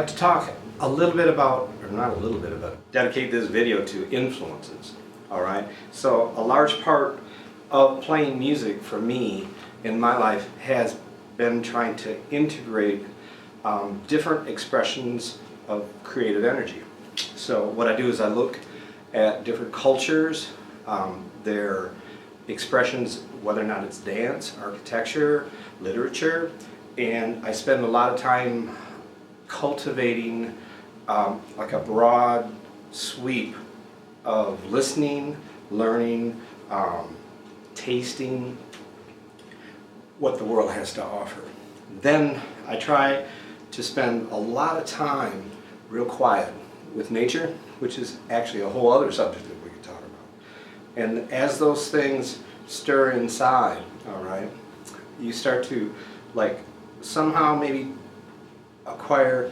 to talk a little bit about, or not a little bit about, dedicate this video to influences. All right. So a large part of playing music for me in my life has been trying to integrate different expressions of creative energy. So what I do is I look at different cultures, their expressions, whether or not it's dance, architecture, literature, and I spend a lot of time cultivating like a broad sweep of listening, learning, tasting what the world has to offer. Then I try to spend a lot of time real quiet with nature, which is actually a whole other subject that we could talk about. And as those things stir inside, all right, you start to like somehow maybe acquire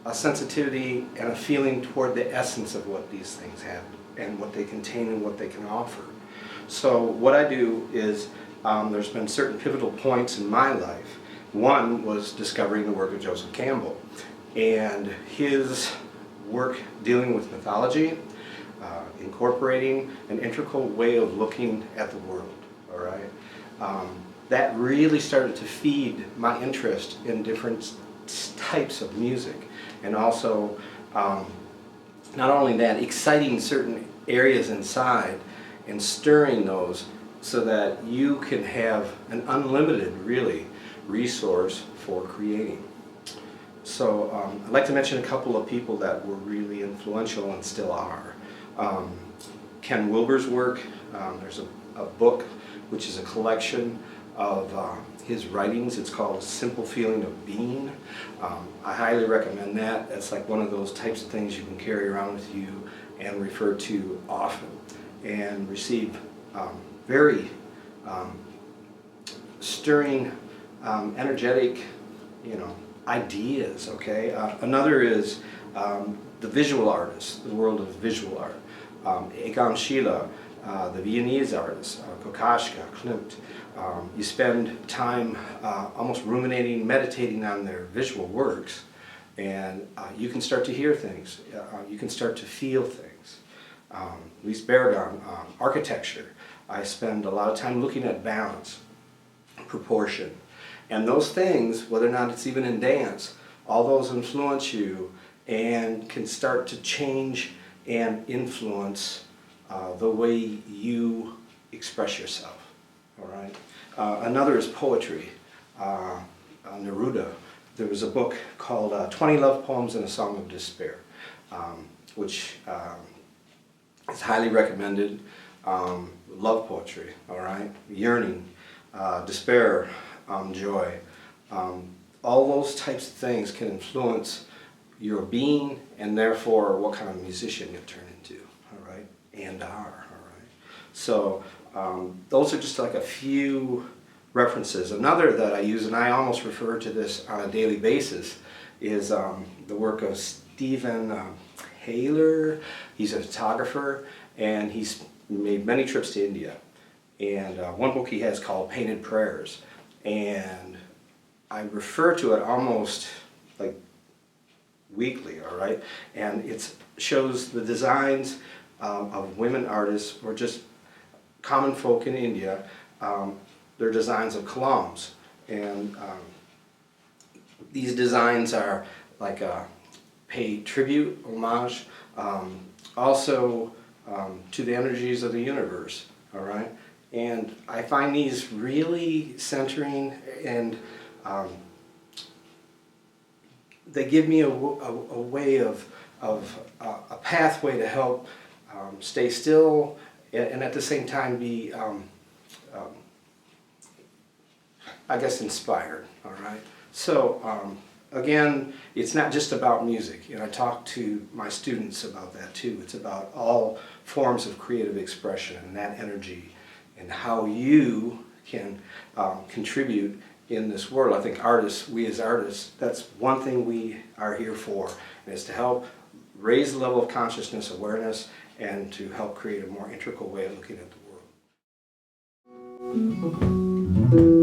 a sensitivity and a feeling toward the essence of what these things have and what they contain and what they can offer. So what I do is there's been certain pivotal points in my life. One was discovering the work of Joseph Campbell and his work dealing with mythology, incorporating an integral way of looking at the world. All right, that really started to feed my interest in different types of music, and also not only that, exciting certain areas inside and stirring those so that you can have an unlimited, really, resource for creating. So I'd like to mention a couple of people that were really influential and still are. Ken Wilber's work, there's a book which is a collection of his writings. It's called A Simple Feeling of Being. I highly recommend that. That's like one of those types of things you can carry around with you and refer to often and receive very stirring, energetic, ideas. Okay. Another is the visual artist, the world of visual art. Egon Schiele, the Viennese artists, Kokoschka, Klimt. You spend time almost ruminating, meditating on their visual works, and you can start to hear things. You can start to feel things. Louis Bergon, architecture. I spend a lot of time looking at balance, proportion, and those things, whether or not it's even in dance, all those influence you and can start to change and influence the way you express yourself. All right. Another is poetry. Neruda. There was a book called 20 Love Poems and a Song of Despair, which is highly recommended. Love poetry, all right? Yearning, despair, joy. All those types of things can influence your being and therefore what kind of musician you turn into, all right? And are, all right? So those are just like a few references. Another that I use, and I almost refer to this on a daily basis, is the work of Stephen Haler. He's a photographer, and he's made many trips to India. And one book he has called Painted Prayers, and I refer to it almost like weekly, all right? And it shows the designs of women artists or just common folk in India, their designs of columns. And these designs are like pay tribute, homage, also to the energies of the universe, all right? And I find these really centering, and they give me a way of a pathway to help stay still and at the same time be, I guess, inspired, all right? So again, it's not just about music. I talk to my students about that too. It's about all forms of creative expression and that energy and how you can contribute in this world. I think artists, we as artists, that's one thing we are here for, and is to help raise the level of consciousness, awareness, and to help create a more integral way of looking at the world.